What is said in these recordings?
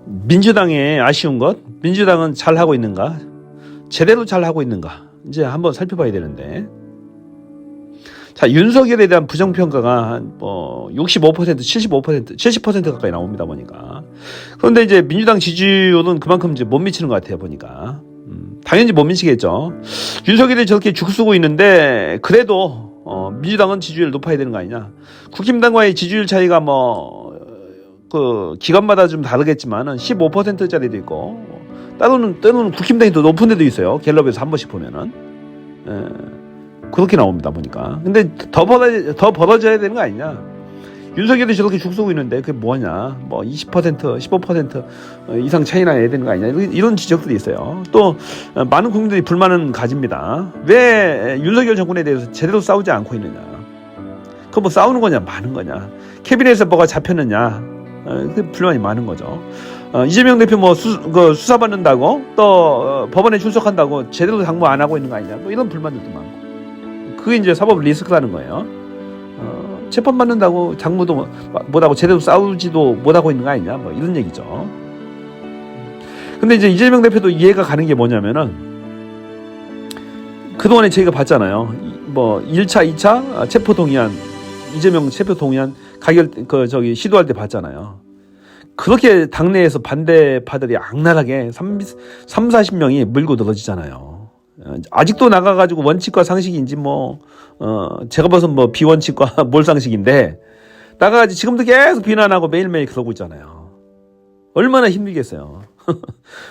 민주당의 아쉬운 것, 민주당은 잘하고 있는가, 제대로 잘하고 있는가, 이제 한번 살펴봐야 되는데, 자, 윤석열에 대한 부정평가가 한 65%, 75%, 70% 가까이 나옵니다, 보니까. 그런데 이제 민주당 지지율은 그만큼 이제 못 미치는 것 같아요, 보니까. 당연히 못 미치겠죠. 윤석열이 저렇게 죽쓰고 있는데, 그래도, 민주당은 지지율 높아야 되는 거 아니냐. 국힘당과의 지지율 차이가 기간마다 좀 다르겠지만은 15%짜리도 있고, 때로는 국힘당이 더 높은 데도 있어요. 갤럽에서 한 번씩 보면은. 그렇게 나옵니다, 보니까. 근데 더 벌어져야 되는 거 아니냐. 윤석열이 저렇게 죽쓰고 있는데 그게 뭐냐. 20%, 15% 이상 차이 나야 되는 거 아니냐. 이런 지적들이 있어요. 또 많은 국민들이 불만은 가집니다. 왜 윤석열 정권에 대해서 제대로 싸우지 않고 있느냐. 그거 싸우는 거냐, 많은 거냐. 캐비넷에서 뭐가 잡혔느냐. 그 불만이 많은 거죠. 이재명 대표 수사받는다고 또 법원에 출석한다고 제대로 당무 안 하고 있는 거 아니냐. 이런 불만들도 많고. 그게 이제 사법 리스크라는 거예요. 재판 받는다고 당무도 못하고 제대로 싸우지도 못하고 있는 거 아니냐. 이런 얘기죠. 근데 이제 이재명 대표도 이해가 가는 게 뭐냐면은, 그동안에 저희가 봤잖아요. 1차, 2차 체포동의안, 이재명 체포동의안 시도할 때 봤잖아요. 그렇게 당내에서 반대파들이 악랄하게 40명이 물고 늘어지잖아요. 아직도 나가가지고 원칙과 상식인지 제가 봐서 비원칙과 몰상식인데 나가가지고 지금도 계속 비난하고 매일매일 그러고 있잖아요. 얼마나 힘들겠어요.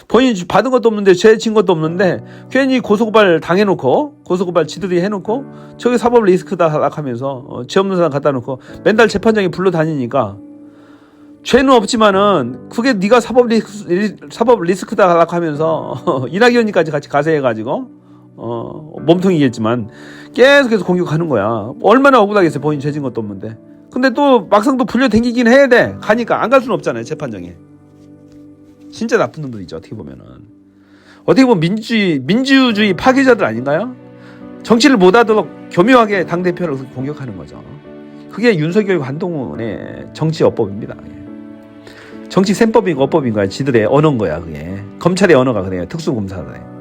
본인이 받은 것도 없는데 죄 진 것도 없는데 괜히 고소고발 당해놓고 고소고발 지들이 해놓고 저게 사법 리스크다 하면서 죄 없는 사람 갖다 놓고 맨날 재판장에 불러다니니까 죄는 없지만은 그게 네가 사법 리스크다 하면서 이낙연이까지 같이 가세해가지고 몸통이겠지만 계속해서 공격하는 거야. 얼마나 억울하겠어요. 본인 죄진 것도 없는데. 근데 또 막상 또 불려 댕기긴 해야 돼. 가니까 안 갈 수는 없잖아요, 재판장에. 진짜 나쁜 놈들이죠, 어떻게 보면은. 어떻게 보면 민주주의 파괴자들 아닌가요? 정치를 못하도록 교묘하게 당대표를 공격하는 거죠. 그게 윤석열과 한동훈의 정치 어법입니다. 정치 셈법이고 어법인가요? 지들의 언어인 거야, 그게. 검찰의 언어가 그래요. 특수검사들의.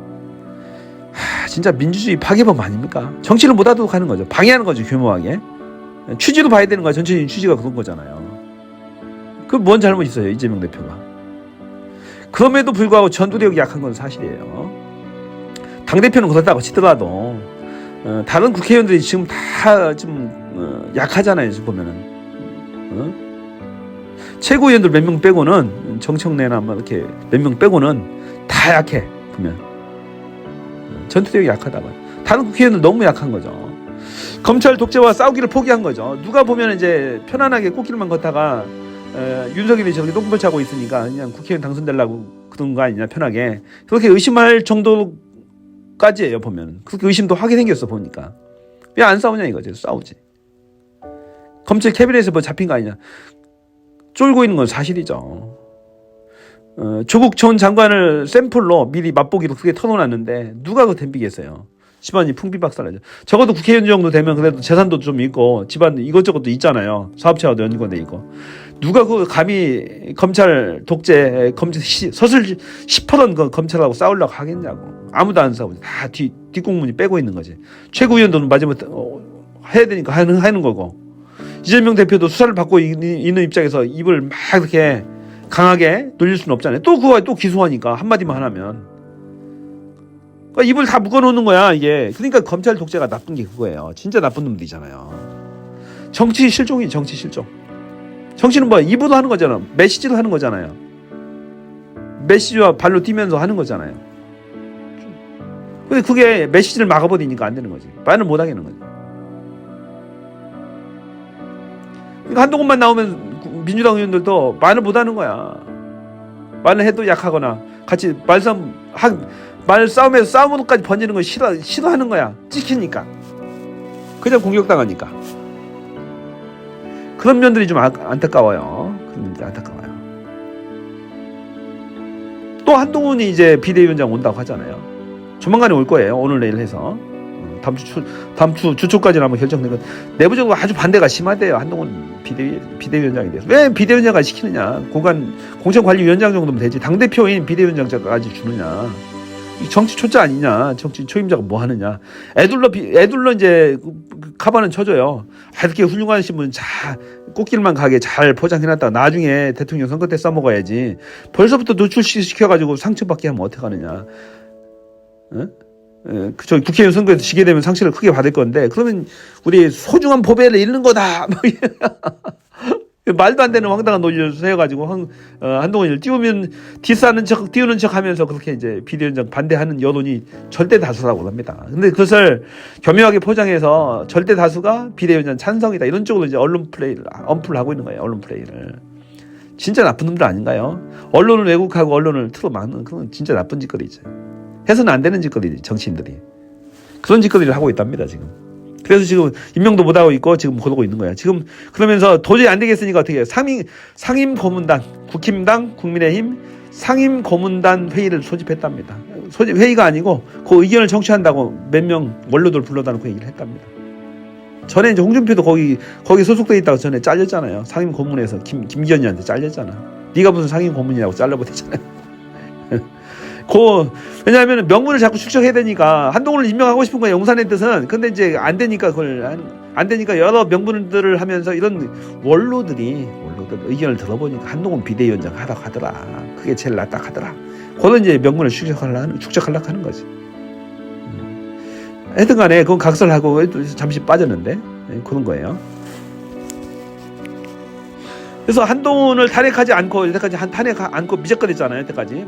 진짜 민주주의 파괴법 아닙니까? 정치를 못하도록 하는 거죠. 방해하는 거죠, 교묘하게. 취지도 봐야 되는 거야. 전체적인 취지가 그런 거잖아요. 그 뭔 잘못 있어요, 이재명 대표가. 그럼에도 불구하고 전투력이 약한 건 사실이에요. 당대표는 그렇다고 치더라도 다른 국회의원들이 지금 다 좀 약하잖아요, 지금 보면은. 최고위원들 몇 명 빼고는, 정청래나 이렇게 몇 명 빼고는 다 약해, 보면. 전투력이 약하다고요. 다른 국회의원들 너무 약한 거죠. 검찰 독재와 싸우기를 포기한 거죠. 누가 보면 이제 편안하게 꽃길만 걷다가 윤석열이 저렇게 똥볼 차고 있으니까 그냥 국회의원 당선되려고 그런 거 아니냐, 편하게. 그렇게 의심할 정도까지예요, 보면. 그렇게 의심도 하게 생겼어, 보니까. 왜 안 싸우냐 이거지. 싸우지. 검찰 캐비넷에서 잡힌 거 아니냐. 쫄고 있는 건 사실이죠. 조국 전 장관을 샘플로 미리 맛보기로 크게 터놓았는데 누가 그거 덤비겠어요. 집안이 풍비박살나죠. 적어도 국회의원 정도 되면 그래도 재산도 좀 있고 집안 이것저것도 있잖아요. 사업체와도 연관돼 있고. 누가 그 감히 검찰 독재, 서슬 시퍼런 그 검찰하고 싸우려고 하겠냐고. 아무도 안 싸우지. 다 뒷공문이 빼고 있는 거지. 최고위원도 마지막에 해야 되니까 하는 거고. 이재명 대표도 수사를 받고 있는 입장에서 입을 막 이렇게 강하게 돌릴 수는 없잖아요. 또 그거 또 기소하니까 한마디만 하면. 그러니까 입을 다 묶어놓는 거야, 이게. 그러니까 검찰 독재가 나쁜 게 그거예요. 진짜 나쁜 놈들이잖아요. 정치 실종이 정치 실종. 정치는 입으로 하는 거잖아. 메시지로 하는 거잖아요. 메시지와 발로 뛰면서 하는 거잖아요. 근데 그게 메시지를 막아버리니까 안 되는 거지. 말을 못 하겠는 거지. 그러니까 한동훈만 나오면 민주당 의원들도 말을 못 하는 거야. 말을 해도 약하거나 같이 말싸움에서 싸움으로까지 번지는 거 싫어하는 거야. 찍히니까. 그냥 공격당하니까. 그런 면들이 좀 안타까워요. 그런 면들이 안타까워요. 또 한동훈이 이제 비대위원장 온다고 하잖아요. 조만간에 올 거예요. 오늘 내일 해서. 다음 주 주초까지는 아마 결정되고 내부적으로 아주 반대가 심하대요. 한동훈 비대위원장에 대해서. 왜 비대위원장까지 시키느냐? 공천관리위원장 정도면 되지. 당대표인 비대위원장까지 주느냐? 정치 초짜 아니냐? 정치 초임자가 뭐 하느냐? 애둘러 이제 카바는 쳐줘요. 이렇게 훌륭한 신문 꽃길만 가게 잘 포장해놨다가 나중에 대통령 선거 때 써먹어야지. 벌써부터 노출시켜가지고 상처받게 하면 어떡하느냐? 저 국회의원 선거에서 지게 되면 상처를 크게 받을 건데, 그러면 우리 소중한 보배를 잃는 거다. 말도 안 되는 황당한 논리를 세워가지고 한동훈을 띄우는 척 하면서 그렇게 이제 비대위원장 반대하는 여론이 절대 다수라고 합니다. 근데 그것을 교묘하게 포장해서 절대 다수가 비대위원장 찬성이다, 이런 쪽으로 이제 언플을 하고 있는 거예요. 언론 플레이를. 진짜 나쁜 놈들 아닌가요? 언론을 왜곡하고 언론을 틀어막는 그건 진짜 나쁜 짓거리죠. 해서는 안 되는 짓거리지, 정치인들이. 그런 짓거리를 하고 있답니다, 지금. 그래서 지금 임명도 못하고 있고 지금 그러고 있는 거야. 지금 그러면서 도저히 안 되겠으니까 어떻게 해요? 상임고문단, 국힘당, 국민의힘 상임고문단 회의를 소집했답니다. 회의가 아니고 그 의견을 청취한다고 몇 명 원로들 불러다 놓고 얘기를 했답니다. 전에 이제 홍준표도 거기 소속돼 있다고 전에 잘렸잖아요. 상임고문에서 김기현이한테 잘렸잖아. 네가 무슨 상임고문이라고 잘라버렸잖아요. 왜냐하면 명분을 자꾸 축적해야 되니까. 한동훈을 임명하고 싶은 거예요, 용산의 뜻은. 근데 이제 안 되니까 여러 명분들을 하면서 이런 원로들 의견을 들어보니까 한동훈 비대위원장 하라고 하더라. 그게 제일 낫다 하더라. 그런 이제 명분을 축적하려고 하는 거지. 하여튼 간에 그건 각설하고 잠시 빠졌는데 그런 거예요. 그래서 한동훈을 탄핵하지 않고 여태까지 탄핵 않고 미적거렸잖아요. 여태까지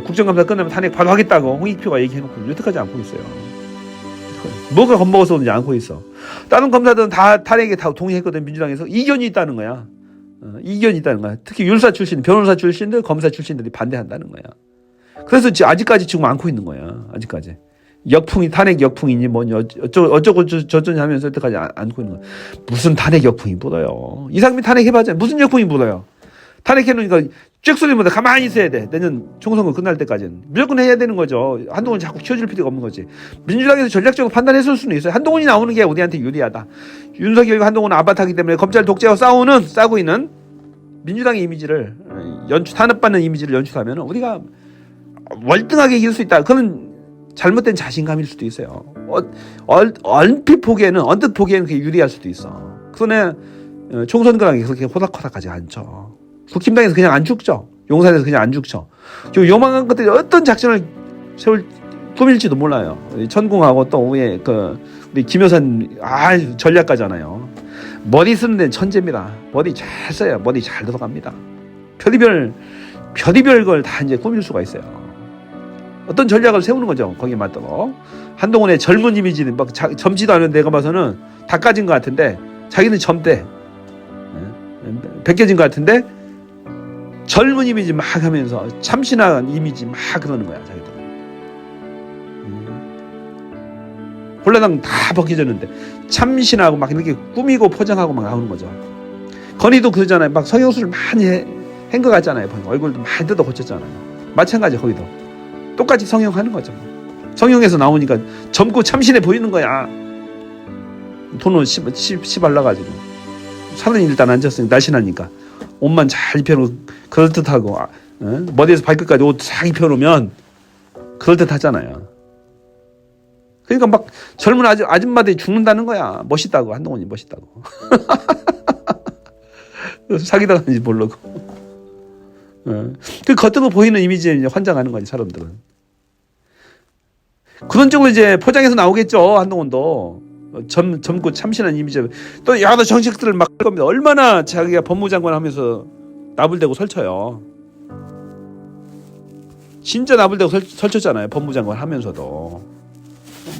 국정감사 끝나면 탄핵 바로 하겠다고 홍익표가 얘기해놓고 여태까지 않고 있어요. 뭐가 겁먹어서 그런지 않고 있어. 다른 검사들은 다 탄핵에 다 동의했거든. 민주당에서 이견이 있다는 거야. 이견이 있다는 거야. 특히 율사 출신, 변호사 출신들, 검사 출신들이 반대한다는 거야. 그래서 아직까지 지금 안고 있는 거야. 아직까지. 탄핵 역풍이니 뭐니 어쩌고 저쩌니 하면서 여태까지 안고 있는 거야. 무슨 탄핵 역풍이 불어요. 이상민 탄핵해봤자 무슨 역풍이 불어요. 탄핵해놓으니까 쬐소리보다 가만히 있어야 돼. 내년 총선거 끝날 때까지는 무조건 해야 되는 거죠. 한동훈 자꾸 키워줄 필요가 없는 거지. 민주당에서 전략적으로 판단했을 수는 있어요. 한동훈이 나오는 게 우리한테 유리하다. 윤석열과 한동훈은 아바타기 때문에 검찰 독재와 싸고 있는 민주당의 이미지를 탄압받는 이미지를 연출하면 우리가 월등하게 이길 수 있다. 그건 잘못된 자신감일 수도 있어요. 언뜻 보기에는 그게 유리할 수도 있어. 그러네 총선거랑 그렇게 호락호락하지 않죠. 국힘당에서 그냥 안 죽죠. 용산에서 그냥 안 죽죠. 요망한 것들이 어떤 작전을 꾸밀지도 몰라요. 천궁하고 또 위에 우리 김여산 전략가잖아요. 머리 쓰는 데는 천재입니다. 머리 잘 써요. 머리 잘 들어갑니다. 별의별 걸 다 이제 꾸밀 수가 있어요. 어떤 전략을 세우는 거죠. 거기에 맞도록. 한동훈의 젊은 이미지는 젊지도 않은 내가 봐서는 다 까진 것 같은데 자기는 젊대. 벗겨진 것 같은데 젊은 이미지 막 하면서 참신한 이미지 막 그러는 거야. 자기들. 본래당 다 벗겨졌는데 참신하고 막 이렇게 꾸미고 포장하고 막 나오는 거죠. 건희도 그러잖아요. 막 성형수술 많이 한 것 같잖아요. 얼굴도 많이 뜯어 고쳤잖아요. 마찬가지 거기도 똑같이 성형하는 거죠. 성형에서 나오니까 젊고 참신해 보이는 거야. 돈을 씹발라가지고 살은 일단 앉았으니까 날씬하니까 옷만 잘 입혀놓고 그럴듯하고 머리에서 발끝까지 옷 싹 입혀놓으면 그럴듯하잖아요. 그러니까 막 젊은 아줌마들이 죽는다는 거야. 멋있다고. 한동훈이 멋있다고. 사기당하는지 모르고. 그 겉으로 보이는 이미지에 환장하는 거지 사람들은. 그런 쪽으로 이제 포장해서 나오겠죠. 한동훈도 젊고 참신한 이미지. 또 여러 정책들을 막 할 겁니다. 얼마나 자기가 법무장관 하면서 나불대고 설쳐요. 진짜 나불대고 설쳤잖아요. 법무장관 하면서도.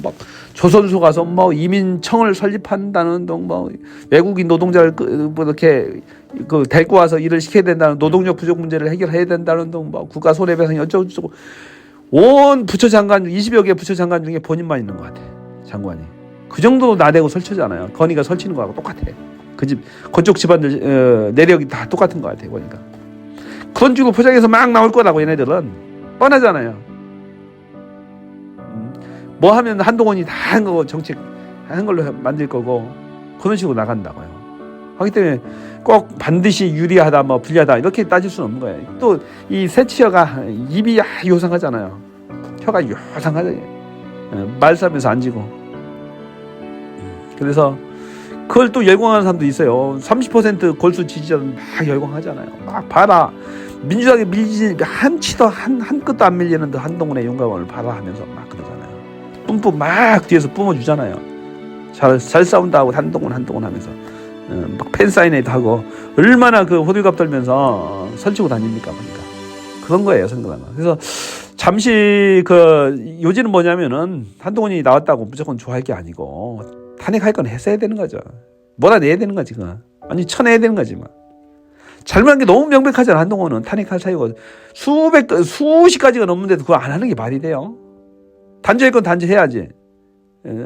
막 조선소 가서 뭐 이민청을 설립한다는 등 뭐 외국인 노동자를 뭐 이렇게 데리고 와서 일을 시켜야 된다는 노동력 부족 문제를 해결해야 된다는 등 뭐 국가 손해배상 어쩌고 온 부처장관 20여 개 부처장관 중에 본인만 있는 것 같아. 장관이 그 정도 나대고 설치잖아요. 건의가 설치는 거하고 똑같아. 그쪽 집안들 내력이 다 똑같은 것 같아 보니까. 그런 식으로 포장해서 막 나올 거라고 얘네들은 뻔하잖아요. 뭐 하면 한동훈이 다 한 거 정책 한 걸로 만들 거고 그런 식으로 나간다고요. 하기 때문에 꼭 반드시 유리하다 뭐 불리하다 이렇게 따질 수는 없는 거예요. 또 이 새치어가 입이 요상하잖아요. 혀가 요상하잖아요. 말싸면서 안 지고. 그래서 그걸 또 열광하는 사람도 있어요. 30% 골수 지지자는 막 열광하잖아요. 막 봐라. 민주당에 밀리지 한 치도 한 끗도 안 밀리는 한동훈의 용감함을 봐라 하면서 막 그러잖아요. 뿜뿜 막 뒤에서 뿜어주잖아요. 잘 싸운다 하고 한동훈 하면서 막 팬사인회도 하고 얼마나 그 호들갑 떨면서 설치고 다닙니까 보니까 그런 거예요 선거가. 그래서 잠시 그 요지는 뭐냐면은 한동훈이 나왔다고 무조건 좋아할 게 아니고 탄핵할 건 했어야 되는 거죠. 몰아내야 되는 거지 그거. 아니 쳐내야 되는 거지 뭐. 잘못한 게 너무 명백하잖아. 한동훈은 탄핵할 사유가 수십 가지가 넘는데도 그거 안 하는 게 말이 돼요. 단죄할 건 단죄해야지.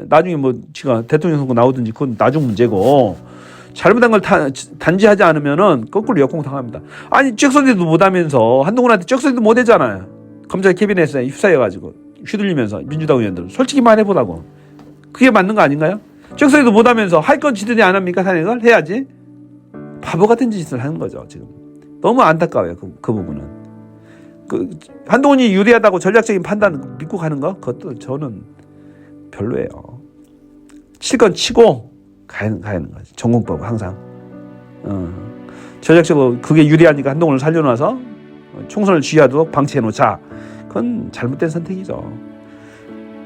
나중에 뭐 지가 대통령 선거 나오든지 그건 나중 문제고 잘못한 걸 단죄하지 않으면은 거꾸로 역공당합니다. 아니 쩍소리도 못하면서 한동훈한테 쩍소리도 못했잖아요. 검찰 캐비넷에 휩싸여가지고 휘둘리면서 민주당 의원들 솔직히 말해보라고. 그게 맞는 거 아닌가요? 쩍소리도 못하면서 할 건 지들이 안 합니까? 탄핵을 해야지. 바보 같은 짓을 하는 거죠 지금. 너무 안타까워요 그 부분은. 그 한동훈이 유리하다고 전략적인 판단 믿고 가는 거 그것도 저는 별로예요. 칠 건 치고 가는 거지. 전공법 항상. 전략적으로 그게 유리하니까 한동훈을 살려놔서 총선을 쥐하도록 방치해놓자. 그건 잘못된 선택이죠.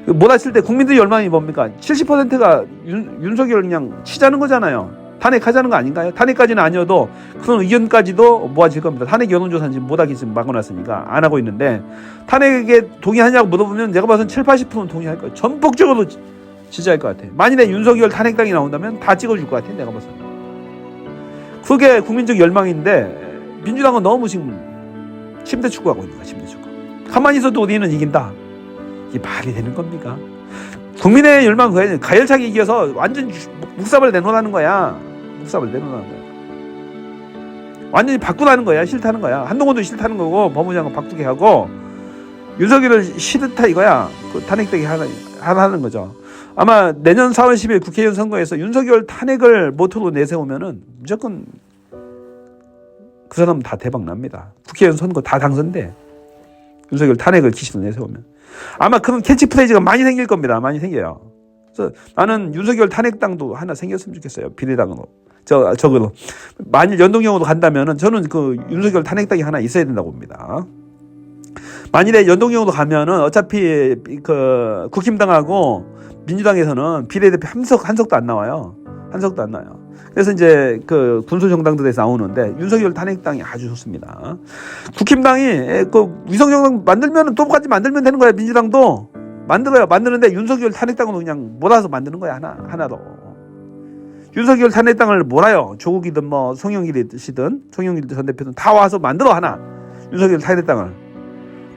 못하실 때 국민들이 열망이 뭡니까? 70%가 윤석열 그냥 치자는 거잖아요. 탄핵하자는 거 아닌가요? 탄핵까지는 아니어도 그런 의견까지도 모아질 겁니다. 탄핵 여론조사는 지금 못하게 지금 막아놨으니까 안 하고 있는데 탄핵에 동의하냐고 물어보면 내가 봐서는 70~80%는 동의할 거예요. 전폭적으로 지지할 것 같아요. 만일에 윤석열 탄핵당이 나온다면 다 찍어줄 것 같아요. 내가 봐서는. 그게 국민적 열망인데 민주당은 너무 지금 침대 축구하고 있는 거야. 침대 축구. 가만히 있어도 우리는 이긴다. 이게 말이 되는 겁니까? 국민의 열망은 그거야. 가열차게 이겨서 완전 묵삽을 내놓으라는 거야. 묵삽을 내놓으라는 거야. 완전히 바꾸라는 거야. 싫다는 거야. 한동훈도 싫다는 거고 법무장관 바꾸게 하고 윤석열을 싫다 이거야. 그 탄핵되게 하라는 거죠. 아마 내년 4월 10일 국회의원 선거에서 윤석열 탄핵을 모토로 내세우면은 무조건 그 사람 다 대박 납니다. 국회의원 선거 다 당선돼. 윤석열 탄핵을 기시로 내세우면. 아마 그런 캐치프레이즈가 많이 생길 겁니다. 많이 생겨요. 그래서 나는 윤석열 탄핵당도 하나 생겼으면 좋겠어요. 비례당으로. 저거로. 만일 연동형으로 간다면은 저는 그 윤석열 탄핵당이 하나 있어야 된다고 봅니다. 만일에 연동형으로 가면은 어차피 그 국힘당하고 민주당에서는 비례대표 한 석도 안 나와요. 한 석도 안 나와요. 그래서 이제 그 군소정당들에서 나오는데 윤석열 탄핵당이 아주 좋습니다. 국힘당이 그 위성정당 만들면 똑같이 만들면 되는 거야. 민주당도 만들어요. 만드는데 윤석열 탄핵당은 그냥 몰아서 만드는 거야. 하나로. 윤석열 탄핵당을 몰아요. 조국이든 뭐 송영길이든 송영길 전 대표든 다 와서 만들어 하나. 윤석열 탄핵당을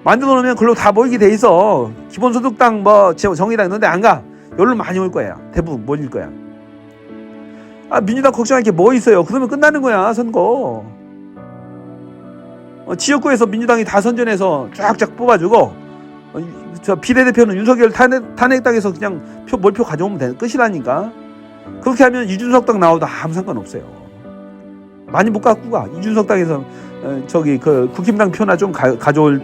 만들어 놓으면 그걸로 다 모이게 돼 있어. 기본소득당 뭐 정의당 있는데 안 가. 여기로 많이 올 거야. 대부분 몰릴 거야. 아, 민주당 걱정할 게 뭐 있어요. 그러면 끝나는 거야 선거. 지역구에서 민주당이 다 선전해서 쫙쫙 뽑아주고 저 비례대표는 윤석열 탄핵당에서 그냥 몰표 가져오면 되는 끝이라니까. 그렇게 하면 이준석 당 나오도 아무 상관없어요. 많이 못 갖고 가. 이준석 당에서 저기 그 국힘당 표나 좀 가져올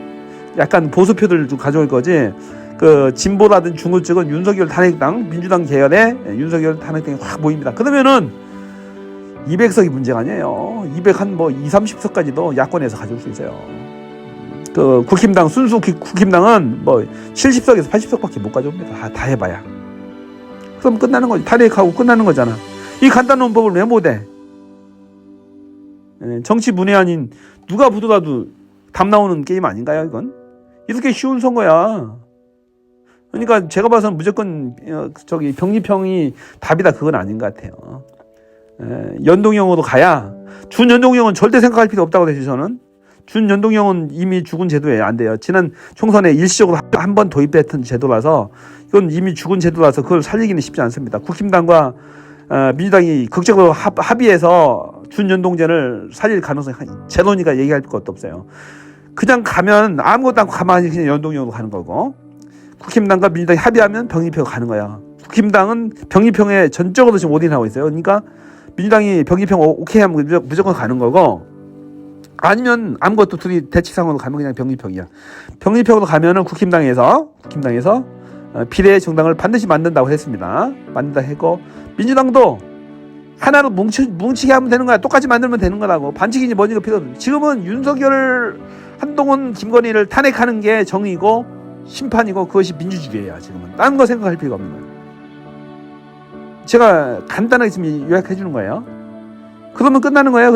약간 보수표들 좀 가져올 거지. 그 진보라든 중도 쪽은 윤석열 탄핵당, 민주당 계열에 윤석열 탄핵당이 확 모입니다. 그러면은 200석이 문제가 아니에요. 200한 뭐 30석까지도 야권에서 가져올 수 있어요. 그 국힘당 순수 국힘당은 뭐 70석에서 80석밖에 못 가져옵니다. 다 해봐야. 그럼 끝나는 거지. 탄핵하고 끝나는 거잖아. 이 간단한 법을 왜 못해? 정치 문외한인 누가 보더라도 답 나오는 게임 아닌가요? 이건 이렇게 쉬운 선거야. 그러니까 제가 봐서는 무조건 저기 병리평이 답이다 그건 아닌 것 같아요. 연동형으로 가야. 준연동형은 절대 생각할 필요 없다고 되죠. 저는 준연동형은 이미 죽은 제도예요. 안 돼요. 지난 총선에 일시적으로 한 번 도입됐던 제도라서 이건 이미 죽은 제도라서 그걸 살리기는 쉽지 않습니다. 국힘당과 민주당이 극적으로 합의해서 준연동제를 살릴 가능성이 제로니까 얘기할 것도 없어요. 그냥 가면 아무것도 않고 가만히 그냥 연동형으로 가는 거고 국힘당과 민주당이 합의하면 병립표가 가는 거야. 국힘당은 병립형에 전적으로 지금 올인하고 있어요. 그러니까 민주당이 병립형 오케이 하면 무조건 가는 거고, 아니면 아무것도 둘이 대치 상황으로 가면 그냥 병립형이야. 병립형으로 가면은 국힘당에서 비례 정당을 반드시 만든다고 했습니다. 만든다 했고, 민주당도 하나로 뭉치게 하면 되는 거야. 똑같이 만들면 되는 거라고. 반칙이니 뭐니가 필요 없어. 지금은 윤석열, 한동훈, 김건희를 탄핵하는 게 정의고 심판이고 그것이 민주주의예요. 지금은 다른 거 생각할 필요가 없는 거예요. 제가 간단하게 지금 요약해 주는 거예요. 그러면 끝나는 거예요.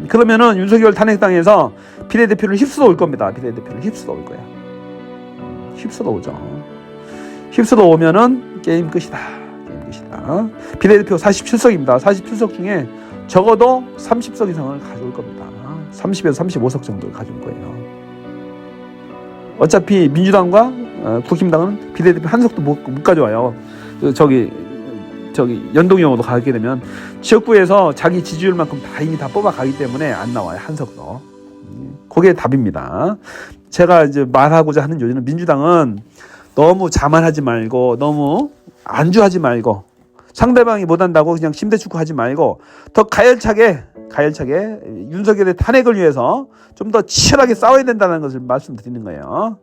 그러면은 윤석열 탄핵당에서 비례대표를 휩쓸어 올 겁니다. 비례대표를 휩쓸어 올 거야. 휩쓸어 오죠. 휩쓸어 오면은 게임 끝이다. 비례대표 47석입니다. 47석 중에 적어도 30석 이상을 가져올 겁니다. 30에서 35석 정도를 가져올 거예요. 어차피 민주당과 국힘당은 비례대표 한 석도 못 가져와요. 저기 연동형으로 가게 되면 지역구에서 자기 지지율만큼 이미 다 뽑아가기 때문에 안 나와요. 한 석도. 그게 답입니다. 제가 이제 말하고자 하는 요지는, 민주당은 너무 자만하지 말고, 너무 안주하지 말고, 상대방이 못한다고 그냥 침대축구 하지 말고 더 가열차게 윤석열의 탄핵을 위해서 좀 더 치열하게 싸워야 된다는 것을 말씀드리는 거예요.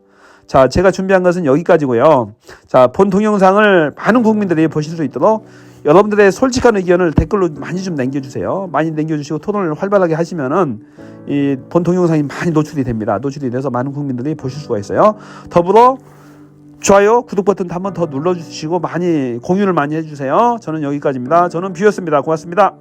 자, 제가 준비한 것은 여기까지고요. 자, 본 동영상을 많은 국민들이 보실 수 있도록 여러분들의 솔직한 의견을 댓글로 많이 좀 남겨주세요. 많이 남겨주시고 토론을 활발하게 하시면은 이 본 동영상이 많이 노출이 됩니다. 노출이 돼서 많은 국민들이 보실 수가 있어요. 더불어 좋아요, 구독 버튼도 한번 더 눌러주시고 많이 공유를 많이 해주세요. 저는 여기까지입니다. 저는 뷰였습니다. 고맙습니다.